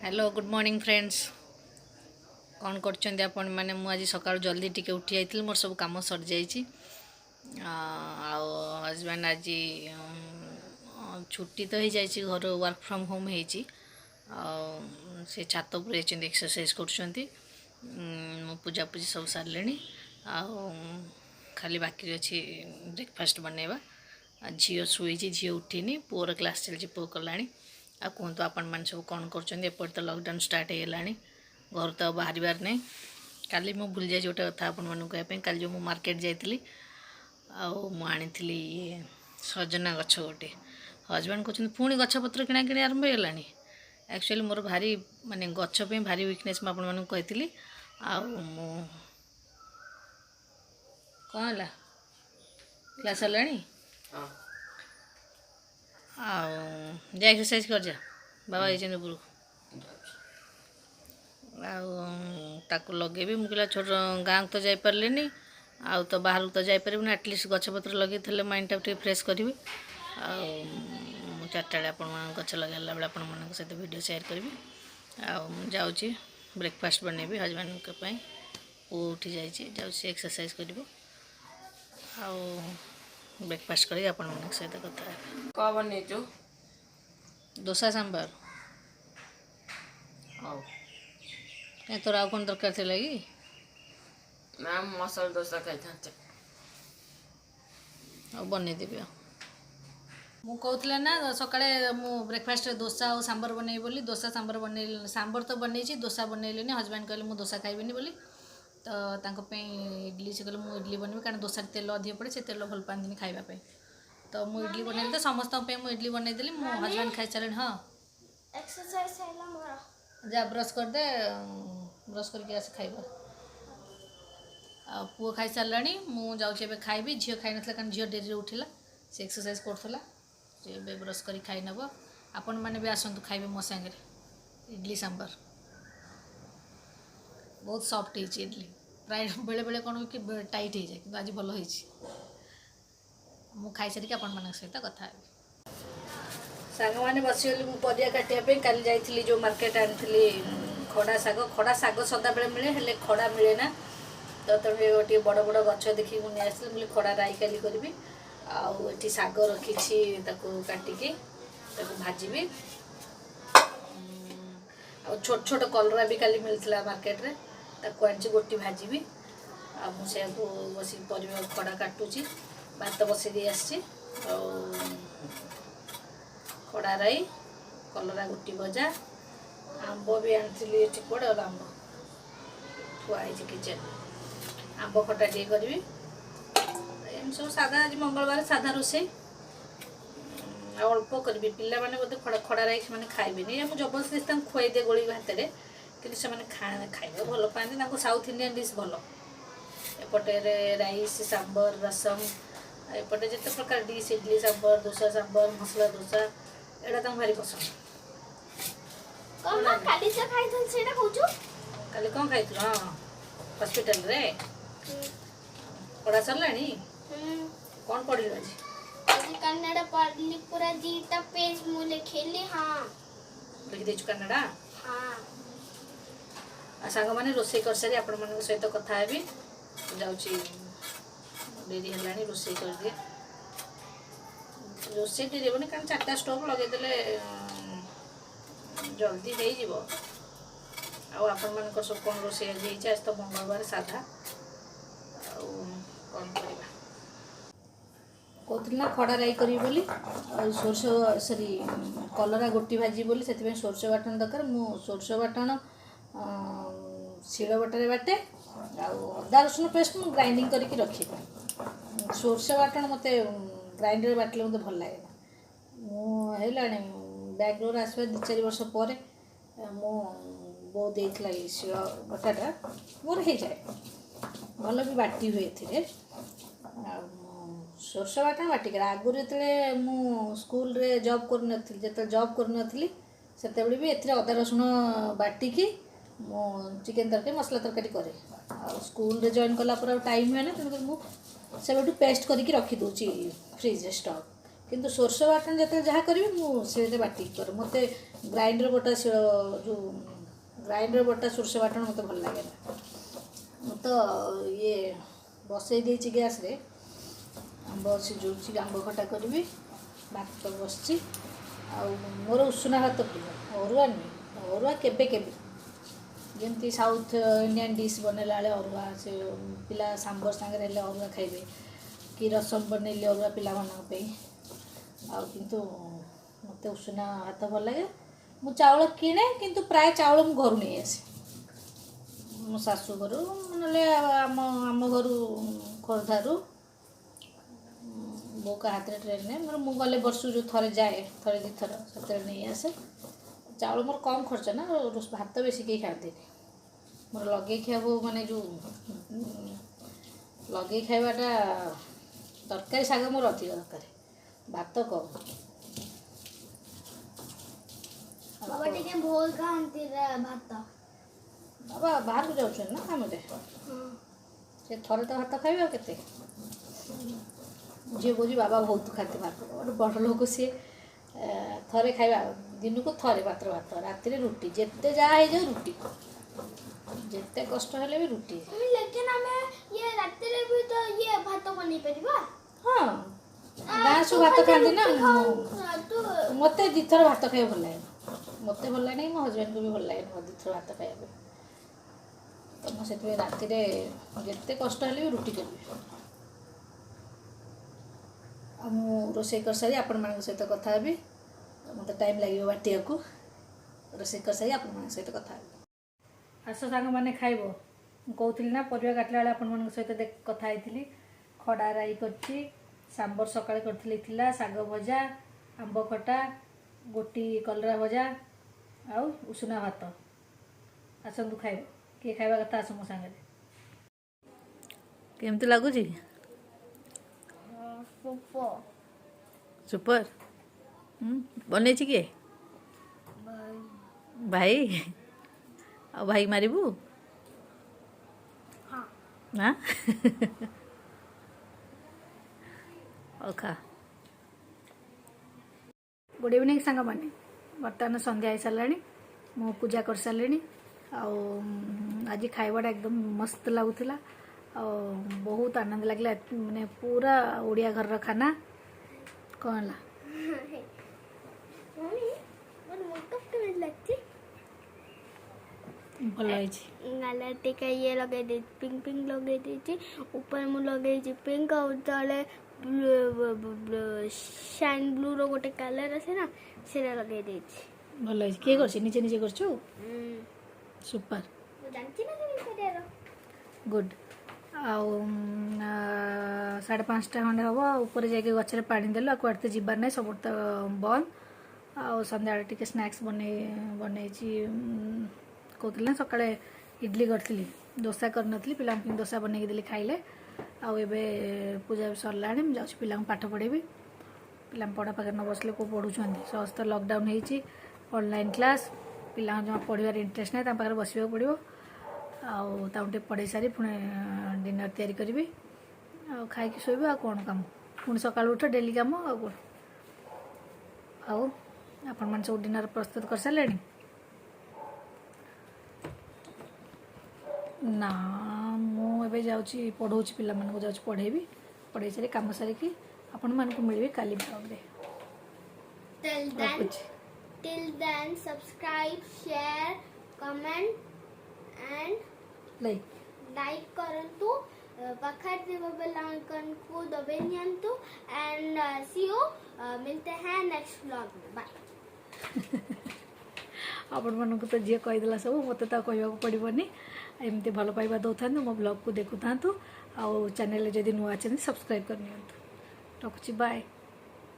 Hello good morning friends कौन करछन्ती आपण माने मु आज सकाळ जल्दी टिके उठी जाइतिल मोर सब काम सर जाइछि आ हस्बैंड आज छुट्टी तो हो जाइछि घर वर्क फ्रॉम होम हेछि आ से छात पर एक्सरसाइज करछन्ती मु पूजा पूजी सब सारलेनी आ खाली बाकी अछि ब्रेकफास्ट बनैबा झील शुई झील उठिनी पुअर क्लास चलछि पुअ कलानी आ कहतु आपण मैंने सब कौन कर तो लॉकडाउन स्टार्ट हो गलानी घर तो बाहर नहीं काली मु भूल जाए गोटे कथा आपण मानक कहवाई काली जो मार्केट जाइली आनी सजना गछ गोटे हजबैंड कहते पुणी गछपत्र किଣା किणी आरंभ हो गलानी एक्चुअली मोर भारी माने गछ पे भारी वीकनेस मैं आपण मानक कही कौन है क्लास हेलानी जा एक्सरसाइज कर जा बाबा ये उपरକୁ ताको लगेबी मुझे छोट गाँ तो जापारे आउ तो बाहर तो जापरि एटलिस्ट गछपत्र लगे थे माइंड टा फ्रेश करी चार्टा बेले आपण गछ लगेला बेले आपण सहित वीडियो शेयर करी जाऊँगी ब्रेकफास्ट बनैबी हजबैंड पु उठी जाऊँ एक्सरसाइज कर ब्रेकफास्ट करी आपण सहित कथा कौन बनेचु डोसा सांबर तोर आउ कौन दरकार थी कि ना मसाला डोसा खाई बनईदेवी मुझे ना सका ब्रेकफास्ट डोसा और सांबर बनई बोली डोसा सांबर बन सांबर तो बनई डोसा बनइलेनी हजबैंड कहले मुझे डोसा खाइबेनी बोली तो इडली से कहले मुझे इडली बनबी कारण डोसा तेल अधिक पड़े से तेल भल पाती खावाई तो मुझे इडली बनई तो समस्त मुझे इडली बनईदेली मो हजबैंड खाई सारे हाँ एक्सरसाइज जा ब्रश कर दे ब्रश करके आस खाइबा पुओ खाई सारा मुझे खाइबी झील खाई ना कारण झील डेरी उठिला से एक्सरसाइज करूला से ब्रश कर खाई नब आपण मैंने भी आसतु खाइबे मो सांगे इडली सांबर बहुत सॉफ्ट है इडली प्राय बेले बेले कौन कि टाइट हो जाए कि आज भल हो खाई सारिक आपण मान सहित कथा सांग मैंने बसगली मुझे परिया काटापी काली जाइली जो मार्केट आनी खड़ा शाग सदा बेले मिले हेल्ले खड़ा मिले ना तो तेणु गोटे बड़ बड़ गच देखिए मुझे नहीं आसली मुझे खड़ा राई काली करी आठी शाग रखी काटिकी भाजी छोट छोट कलरा भी काली मिलता मार्केट रे आनी गोटी भाजी मुझे बस परिवा खड़ा काटुची भात बसई दी आसी खड़ा राई कलरा गोटी भजा आंब भी आनी बड़ आंब थुआई किचन आंब खटा टे करी सब सादा आज मंगलवार सादा रोषे अल्प करी पिला मैंने बोधे खड़ा राई से खाइबेनी मुझे जबरदस्ती खुआई दे गोली भात कि खाइबा भल पाती साउथ इंडियन डिश भल एपटे राइस सांबर रसम एपटे जिते प्रकार डिश इडली सांबर डोसा सांबर मसला डोसा एटा भारी पसंद काली कौन खाई हाँ हॉस्पिटल रे पढ़ा सरलानी कौन पढ़ी आज कन्नड़ पढ़ली पूरा जीता पेज मु लिखेली हां लिख देछु कन्नड़ा हां सांग मैंने रोषे कर सारी आपण मान सहित कथा हेबी जाऊँगी डेरी है रोषे कर दिए रोषे डेरी हेनी कारण 4टा स्टोव लगेदे जल्दी हो आपण मान सब कौन रोषे आज तो मंगलवार साधा कौन करवा कहती ना खड़ा राई करी बोली सोरस सरी कलरा गोटी भाजी बोली से सोरस बाटन दरकार मु सोरस बाटन शिल बटारे बाटे अदा रसुण पेस्ट मुझे ग्राइंडिंग करके रखी सोरस बाटन मत ग्राइंडर बाटले मत भल लगे मुझे बैकग्राउंड आसवा 2-4 वर्ष पर मो बो देला शिल बटाटा मोर हो जाए भल भी बाटी हुए थे सोरस बाटन बाटिक आगुरी जो स्कूल रे जॉब कर जॉब करनी से भी ए अदा रसुण बाटिकी मो चिकेन तरकारी मसला तरकारी करे स्कूल रे जॉइन कला टाइम हुए ना तेणुक मुझे पेस्ट करके रखी दूची फ्रिज स्टॉक किंतु सोरस बाटन जो जहाँ करी मुझे बाटिक कर मत ग्राइंडर बटा जो ग्राइंडर बटा सोरष बाटण मत भल लगे तो ये बसई देती गैस रे आंब सिझुची आंब खटा करी भात बसची मोर उषुना भात प्रिय अरुआ नुहे अरुआ केबे केबे जमती साउथ इंडियन डिश बनला बेले अरुआ से पिला सांबर सांगे अरुआ खाइबे कि रसम बनैले अरुआ पिला किंतु मत उषुना भात भल लगे मु चाउल किणे किंतु प्राय चाउल मु घर नहीं आसे मो शाशु घर ना आम घर खोर्धारू बो का हाथ में ट्रेन में मतलब मुझे गले वर्ष जो थे जाए थे दी थर से नहीं आसे चाउल मोर कम खर्च ना भात बेसी कहीं खाते मोर लगे खाइब माने जो लगे खाइबाटा तरकारी शाग मोर अधिक दरकार भात कम बाबा टिके भोल खाती भात बाबा बाहर को जाऊँ ना काम से थरे तो भात खाइबे केते झील कौच बाबा बहुत खाते भात गोटे बड़ लोक सी थे खाइबा दिन को थे पात्र भात राति रुटी जिते जहाँ हो रुटी जिते कष्ट हेले भी रुटी लेकिन हमें ये राति रे भी तो ये भात बनै परिबा हाँ गाँ सब भात खाती ना मत दीथर भात खाइबा भल लगे मत भल लगे मो हजबैंड को भी भल लगे दीथर भात खाइबा तो मुझे राति जिते कष्ट हेले भी रुटी करी रोसे कर सारी आपण मान सहित कथा हेबी मत टाइम लगे बाटिया को रोसे कर सारी आपण मान सहित कथा हेबी आस सांग मैंने खाइब कहती ना परिवा काटला बेले आपण मान सहित कथा होती खड़ा राई करछि सांबर सकाळे करथिला साग भजा आंब खटा गोटी कलरा भजा आउ उषुना भात आसतु खाइब किए खाइबा कथा आस मो सांगे केमती लगुच सुपर बन किए भाई आ भाई मारिबू हाँ खा गुड इवनिंग सांग मैंने बर्तमान संध्या हो सारा मु पूजा कर सारे आज खाइबाटा एकदम मस्त लगुला बहुत आनंद लगला मैंने पूरा ओडिया घर खाना कौन ला भल गाला टीका ये लगे दे पिंक पिंक लगे देती ऊपर मु लगे पिंक और तले शाइन ब्लू रो गोटे कलर আছে না সেটা লগাই দিয়েছি ভালো হইছে কে করছিস নিচে নিচে করছো সুপার জানছি না তুমি করিয়ার गुड आउ 5:30 खंडे हम ऊपर जाके गचर पानी देलु आ कुआड़े जीवार ना सब तो बंद आउ संध्या टे स्नाक्स बन कहती ना सका इडली करी दोसा करनी पिला दोसा बनई देली खाइले आउ एबे पूजा सरला जाऊँ पिला पाठ पढ़ेबी पिला पढ़ा पाखे न बसले को पढ़ुं समस्त लॉकडाउन होती ऑनलाइन क्लास पिला जमा पढ़ार इंटरेस्ट ना पाखे बसवा पड़ो आउटे पढ़े सारी पुणे डिनर तैयारी करी खाई शोब आ कौन कम पुणी सका उठ डेली कम आपण मैंने सब डिनर प्रस्तुत कर सारे ना मुझे जाऊँगी पढ़ाऊँ पिला जाऊँ पढ़ेबी पढ़े सारी कम सारिकी आपण मानक मिलबे काली ब्लॉग रे till then subscribe share comment and like करंतु पाखर देव बेल आइकन को दबे नियंतु and see you मिलते हैं नेक्स्ट व्लॉग में बाय आपण मानक तो जी कहीदेला सब मत तो कहवा पड़ोनी एमती भल पाइबा दौ था मो ब्लॉग को देखु था आउ चैनल जदि नुआ अच्छे सब्सक्राइब करनी रखुची बाय।